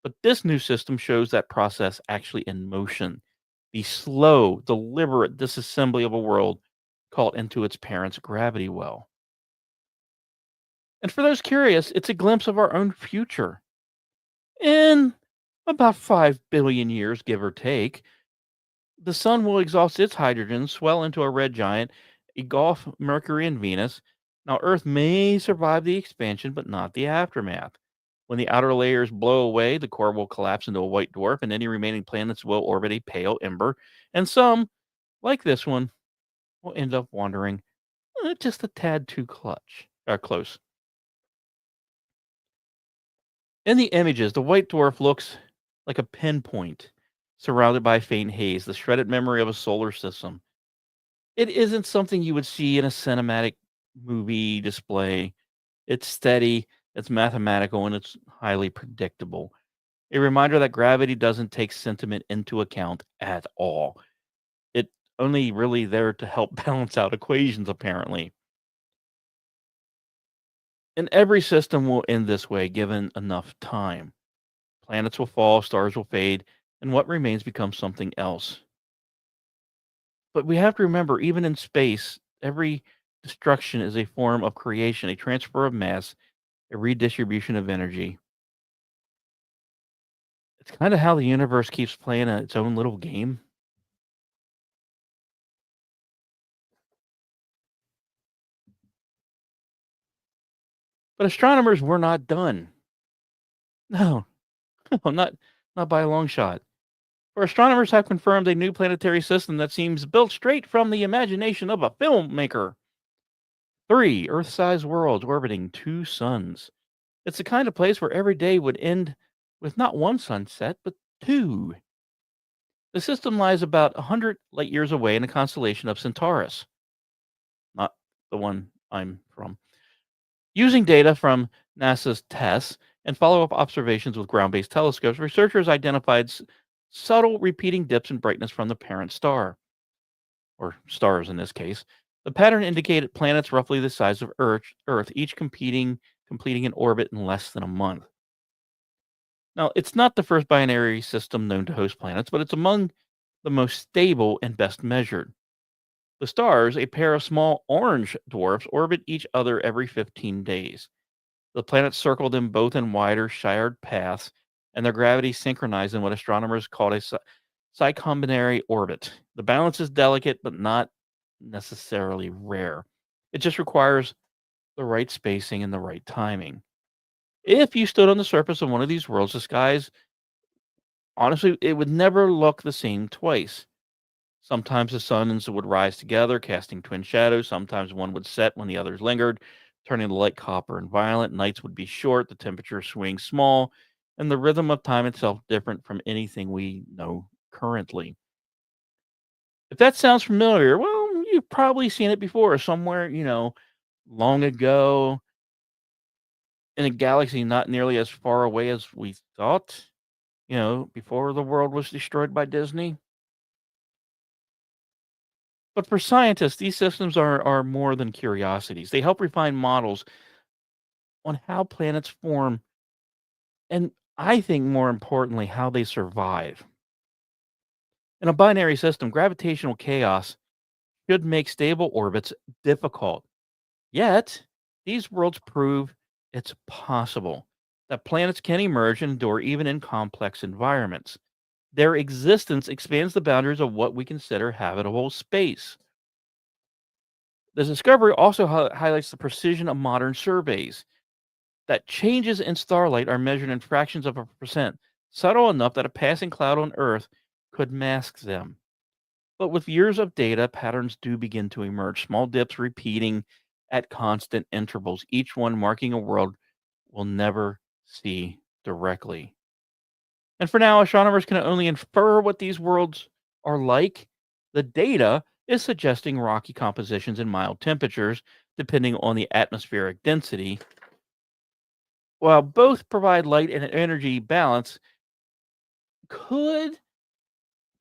But this new system shows that process actually in motion. The slow, deliberate disassembly of a world caught into its parent's gravity well. And for those curious, it's a glimpse of our own future. In about 5 billion years, give or take, the sun will exhaust its hydrogen, swell into a red giant, engulf Mercury and Venus. Now, Earth may survive the expansion, but not the aftermath. When the outer layers blow away, the core will collapse into a white dwarf, and any remaining planets will orbit a pale ember. And some, like this one, will end up wandering just a tad too close. In the images, the white dwarf looks like a pinpoint surrounded by faint haze, the shredded memory of a solar system. It isn't something you would see in a cinematic movie display. It's steady, it's mathematical, and it's highly predictable. A reminder that gravity doesn't take sentiment into account at all. It's only really there to help balance out equations, apparently. And every system will end this way given enough time. Planets will fall, stars will fade, and what remains becomes something else. But we have to remember, even in space, every destruction is a form of creation, a transfer of mass, a redistribution of energy. It's kind of how the universe keeps playing its own little game. But astronomers were not done. No, no, not by a long shot. For astronomers have confirmed a new planetary system that seems built straight from the imagination of a filmmaker. 3 Earth-sized worlds orbiting 2 suns. It's the kind of place where every day would end with not one sunset, but 2. The system lies about 100 light years away in the constellation of Centaurus, not the one I'm from. Using data from NASA's TESS and follow-up observations with ground-based telescopes, researchers identified subtle repeating dips in brightness from the parent star, or stars in this case. The pattern indicated planets roughly the size of Earth, each completing an orbit in less than a month. Now, it's not the first binary system known to host planets, but it's among the most stable and best measured. The stars, a pair of small orange dwarfs, orbit each other every 15 days. The planets circle them both in wider, shared paths, and their gravity synchronized in what astronomers call a circumbinary orbit. The balance is delicate, but not necessarily rare. It just requires the right spacing and the right timing. If you stood on the surface of one of these worlds, the skies, honestly, it would never look the same twice. Sometimes the suns would rise together, casting twin shadows. Sometimes one would set when the others lingered, turning the light copper and violet. Nights would be short, the temperature swing small, and the rhythm of time itself different from anything we know currently. If that sounds familiar, well, you've probably seen it before somewhere, long ago in a galaxy not nearly as far away as we thought, before the world was destroyed by Disney. But for scientists, these systems are more than curiosities. They help refine models on how planets form, and I think more importantly, how they survive. In a binary system, gravitational chaos should make stable orbits difficult. Yet, these worlds prove it's possible that planets can emerge and endure even in complex environments. Their existence expands the boundaries of what we consider habitable space. The discovery also highlights the precision of modern surveys, that changes in starlight are measured in fractions of a percent, subtle enough that a passing cloud on Earth could mask them. But with years of data, patterns do begin to emerge, small dips repeating at constant intervals, each one marking a world we'll never see directly. And for now, astronomers can only infer what these worlds are like. The data is suggesting rocky compositions and mild temperatures, depending on the atmospheric density. While both provide light and energy balance, could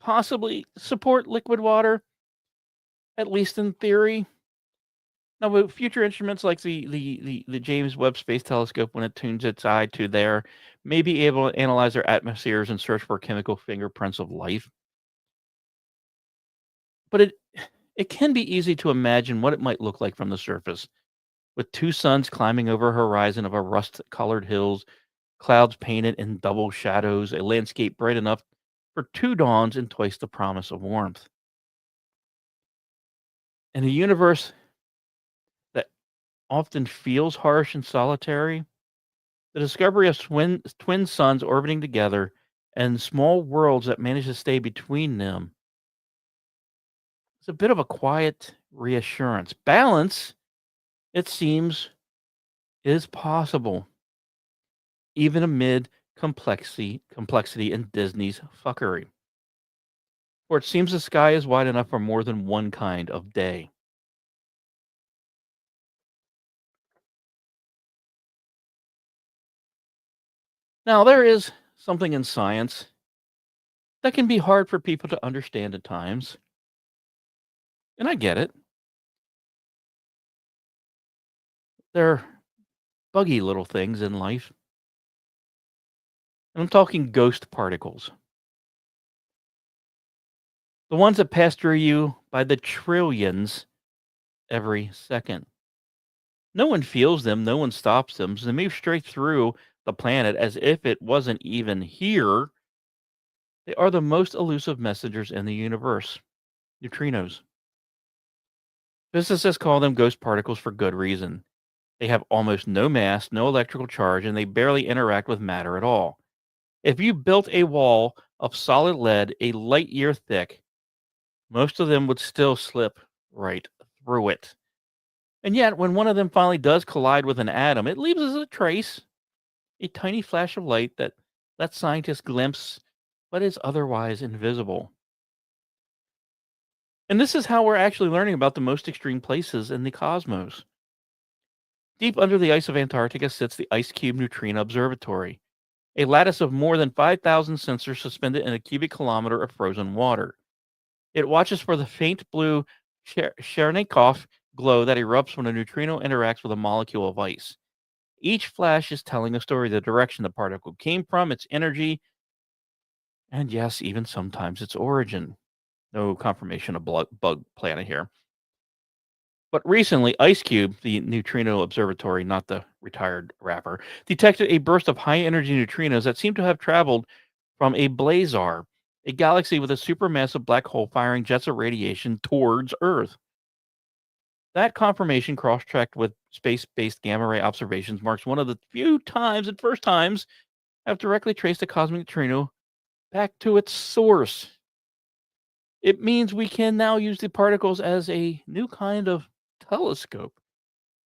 possibly support liquid water, at least in theory. Now, with future instruments like the James Webb Space Telescope, when it tunes its eye to there, may be able to analyze their atmospheres and search for chemical fingerprints of life. But it can be easy to imagine what it might look like from the surface, with 2 suns climbing over a horizon of a rust-colored hills, clouds painted in double shadows, a landscape bright enough for 2 dawns and twice the promise of warmth. In a universe that often feels harsh and solitary, the discovery of twin suns orbiting together and small worlds that manage to stay between them is a bit of a quiet reassurance. Balance, it seems, is possible, even amid complexity in Disney's fuckery. For it seems the sky is wide enough for more than one kind of day. Now, there is something in science that can be hard for people to understand at times. And I get it. They're buggy little things in life. And I'm talking ghost particles. The ones that pass through you by the trillions every second. No one feels them, no one stops them, so they move straight through the planet as if it wasn't even here. They are the most elusive messengers in the universe, neutrinos. Physicists call them ghost particles for good reason. They have almost no mass, no electrical charge, and they barely interact with matter at all. If you built a wall of solid lead a light year thick, most of them would still slip right through it. And yet, when one of them finally does collide with an atom, it leaves us a trace, a tiny flash of light that lets scientists glimpse what is otherwise invisible. And this is how we're actually learning about the most extreme places in the cosmos. Deep under the ice of Antarctica sits the IceCube Neutrino Observatory, a lattice of more than 5,000 sensors suspended in a cubic kilometer of frozen water. It watches for the faint blue Cherenkov glow that erupts when a neutrino interacts with a molecule of ice. Each flash is telling a story, the direction the particle came from, its energy, and yes, even sometimes its origin. No confirmation of bug planet here. But recently, IceCube, the Neutrino Observatory, not the retired rapper, detected a burst of high-energy neutrinos that seem to have traveled from a blazar, a galaxy with a supermassive black hole firing jets of radiation towards Earth. That confirmation, cross-checked with space-based gamma-ray observations, marks one of the few times and first times I've directly traced a cosmic neutrino back to its source. It means we can now use the particles as a new kind of telescope,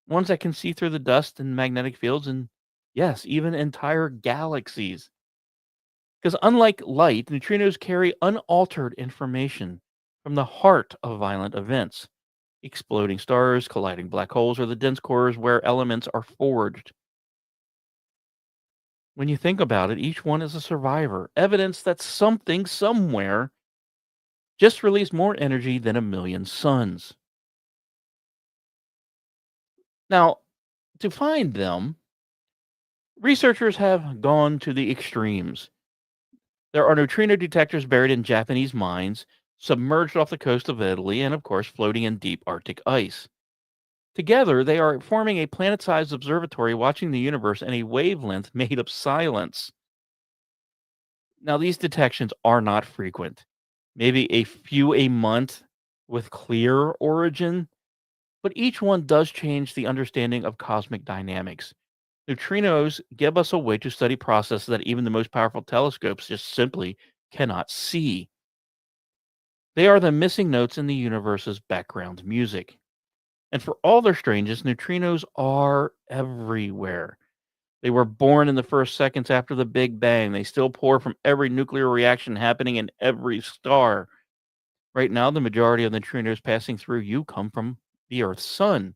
ones that can see through the dust and magnetic fields, and yes, even entire galaxies. Because unlike light, neutrinos carry unaltered information from the heart of violent events, exploding stars, colliding black holes, or the dense cores where elements are forged. When you think about it, each one is a survivor, evidence that something somewhere just released more energy than a million suns. Now, to find them, researchers have gone to the extremes. There are neutrino detectors buried in Japanese mines, submerged off the coast of Italy, and of course floating in deep Arctic ice. Together, they are forming a planet-sized observatory watching the universe in a wavelength made of silence. Now, these detections are not frequent, maybe a few a month with clear origin, but each one does change the understanding of cosmic dynamics. Neutrinos give us a way to study processes that even the most powerful telescopes just simply cannot see. They are the missing notes in the universe's background music. And for all their strangeness, neutrinos are everywhere. They were born in the first seconds after the Big Bang. They still pour from every nuclear reaction happening in every star. Right now, the majority of the neutrinos passing through you come from the Earth's sun,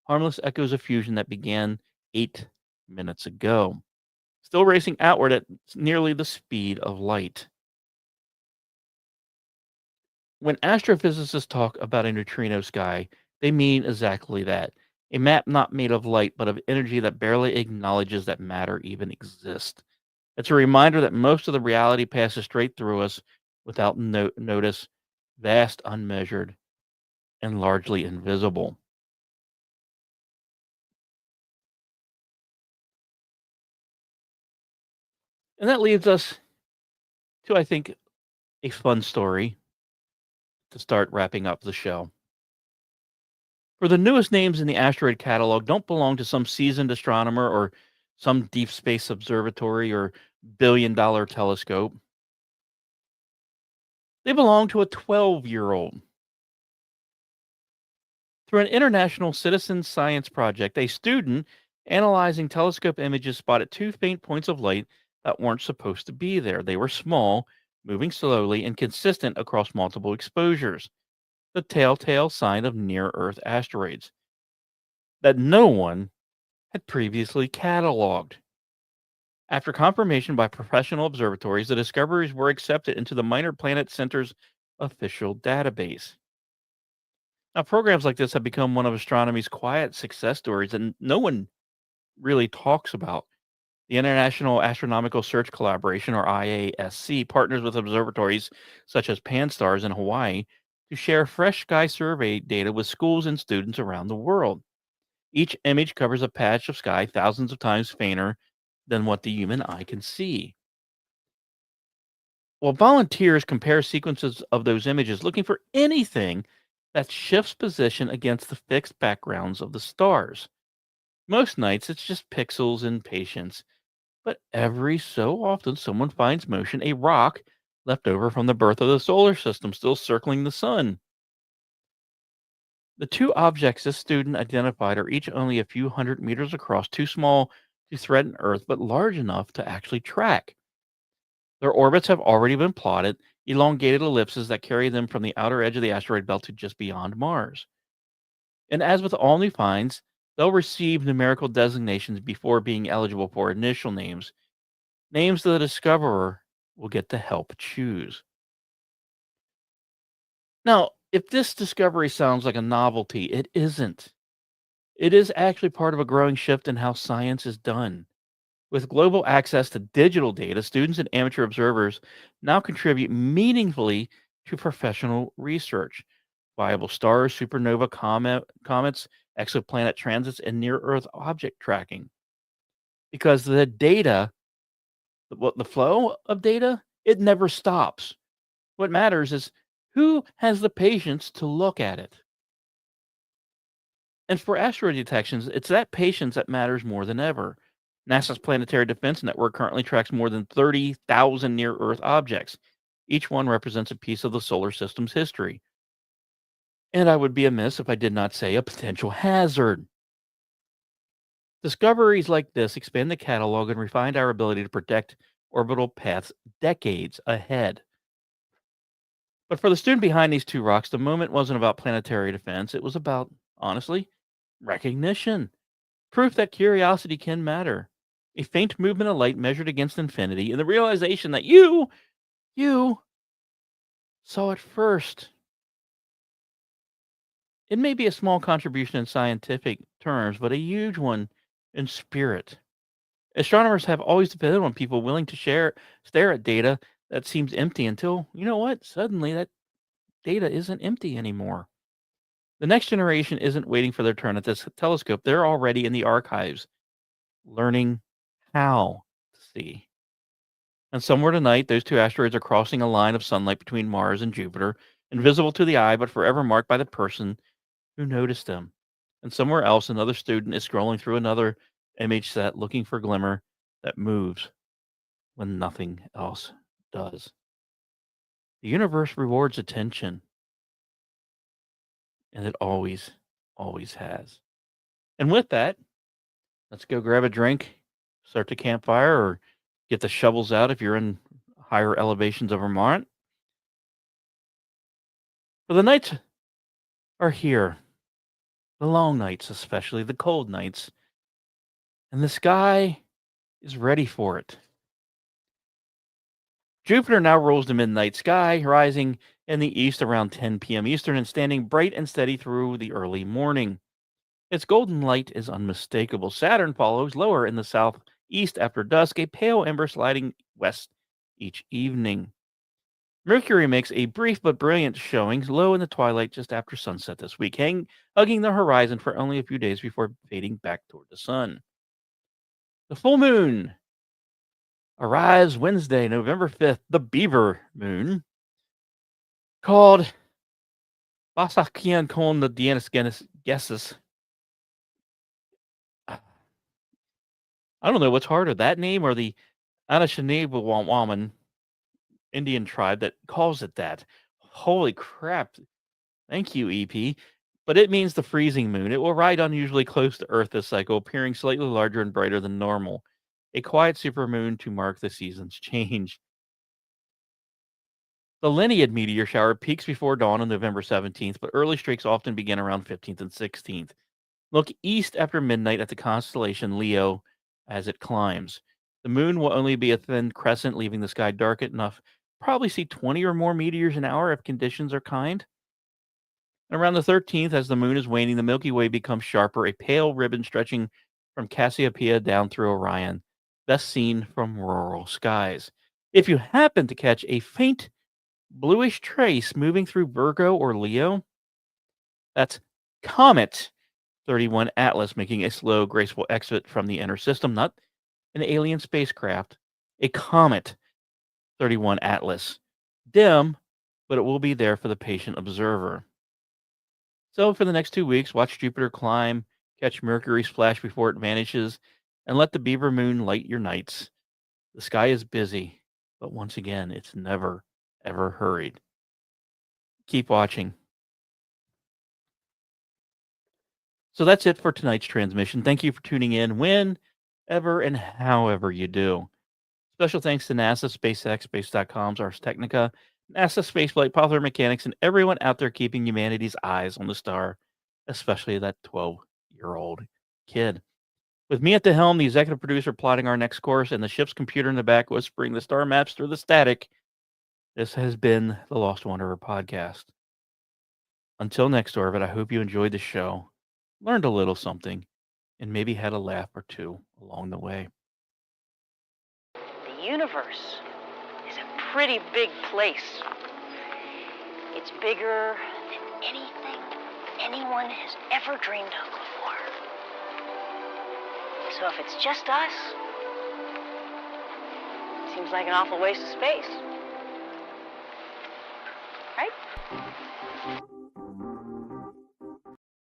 harmless echoes of fusion that began 8 minutes ago, still racing outward at nearly the speed of light. When astrophysicists talk about a neutrino sky, they mean exactly that. A map not made of light, but of energy that barely acknowledges that matter even exists. It's a reminder that most of the reality passes straight through us without notice, vast, unmeasured, and largely invisible. And that leads us to, I think, a fun story to start wrapping up the show. For the newest names in the asteroid catalog don't belong to some seasoned astronomer or some deep space observatory or billion-dollar telescope. They belong to a 12-year-old. Through an international citizen science project, a student analyzing telescope images spotted 2 faint points of light that weren't supposed to be there. They were small, moving slowly, and consistent across multiple exposures. The telltale sign of near-Earth asteroids that no one had previously cataloged. After confirmation by professional observatories, the discoveries were accepted into the Minor Planet Center's official database. Now, programs like this have become one of astronomy's quiet success stories, and no one really talks about. The International Astronomical Search Collaboration, or IASC, partners with observatories such as Pan-STARRS in Hawaii to share fresh sky survey data with schools and students around the world. Each image covers a patch of sky thousands of times fainter than what the human eye can see. Well, volunteers compare sequences of those images looking for anything that shifts position against the fixed backgrounds of the stars. Most nights it's just pixels and patience, but every so often someone finds motion, a rock left over from the birth of the solar system still circling the sun. The two objects this student identified are each only a few hundred meters across, too small to threaten Earth, but large enough to actually track. Their orbits have already been plotted, elongated ellipses that carry them from the outer edge of the asteroid belt to just beyond Mars. And as with all new finds, they'll receive numerical designations before being eligible for initial names. Names the discoverer will get to help choose. Now, if this discovery sounds like a novelty, it isn't. It is actually part of a growing shift in how science is done. With global access to digital data, students and amateur observers now contribute meaningfully to professional research. Viable stars, supernova comets, exoplanet transits, and near Earth object tracking. Because the data, the flow of data, it never stops. What matters is who has the patience to look at it. And for asteroid detections, it's that patience that matters more than ever. NASA's Planetary Defense Network currently tracks more than 30,000 near-Earth objects. Each one represents a piece of the solar system's history. And I would be amiss if I did not say a potential hazard. Discoveries like this expand the catalog and refine our ability to predict orbital paths decades ahead. But for the student behind these two rocks, the moment wasn't about planetary defense. It was about, honestly, recognition. Proof that curiosity can matter. A faint movement of light measured against infinity, and the realization that you saw it first. It may be a small contribution in scientific terms, but a huge one in spirit. Astronomers have always depended on people willing to stare at data that seems empty until, you know what, suddenly that data isn't empty anymore. The next generation isn't waiting for their turn at this telescope. They're already in the archives, learning how to see. And somewhere tonight, those two asteroids are crossing a line of sunlight between Mars and Jupiter, invisible to the eye, but forever marked by the person who noticed them. And somewhere else, another student is scrolling through another image set, looking for glimmer that moves when nothing else does. The universe rewards attention, and it always has. And with that, let's go grab a drink, start the campfire, or get the shovels out if you're in higher elevations of Vermont. For the nights are here, the long nights, especially the cold nights, and the sky is ready for it. Jupiter now rules the midnight sky, rising in the east around 10 p.m. Eastern and standing bright and steady through the early morning. Its golden light is unmistakable. Saturn follows lower in the southeast after dusk, a pale ember sliding west each evening. Mercury makes a brief but brilliant showing low in the twilight just after sunset this week, hugging the horizon for only a few days before fading back toward the sun. The full moon arrives Wednesday, November 5th, the Beaver Moon, called Basakian Kon the Dianis Gessis. I don't know what's harder, that name or the Anishinaabe Indian tribe that calls it that. Holy crap. Thank you, EP. But it means the freezing moon. It will ride unusually close to Earth this cycle, appearing slightly larger and brighter than normal. A quiet supermoon to mark the season's change. The Leoniad meteor shower peaks before dawn on November 17th, but early streaks often begin around 15th and 16th. Look east after midnight at the constellation Leo as it climbs. The moon will only be a thin crescent, leaving the sky dark enough to probably see 20 or more meteors an hour if conditions are kind. And around the 13th, as the moon is waning, the Milky Way becomes sharper, a pale ribbon stretching from Cassiopeia down through Orion, best seen from rural skies. If you happen to catch a faint bluish trace moving through Virgo or Leo, that's Comet 31 Atlas making a slow, graceful exit from the inner system, not an alien spacecraft, a Comet 31 Atlas. Dim, but it will be there for the patient observer. So for the next 2 weeks, watch Jupiter climb, catch Mercury's flash before it vanishes, and let the Beaver Moon light your nights. The sky is busy, but once again, it's never, ever hurried. Keep watching. So that's it for tonight's transmission. Thank you for tuning in whenever and however you do. Special thanks to NASA, SpaceX, Space.com's Ars Technica, NASA Spaceflight, Popular Mechanics, and everyone out there keeping humanity's eyes on the star, especially that 12-year-old kid. With me at the helm, the executive producer plotting our next course, and the ship's computer in the back whispering the star maps through the static, this has been the Lost Wanderer podcast. Until next orbit, I hope you enjoyed the show, learned a little something, and maybe had a laugh or two along the way. The universe is a pretty big place. It's bigger than anything anyone has ever dreamed of before. So if it's just us, seems like an awful waste of space. Right?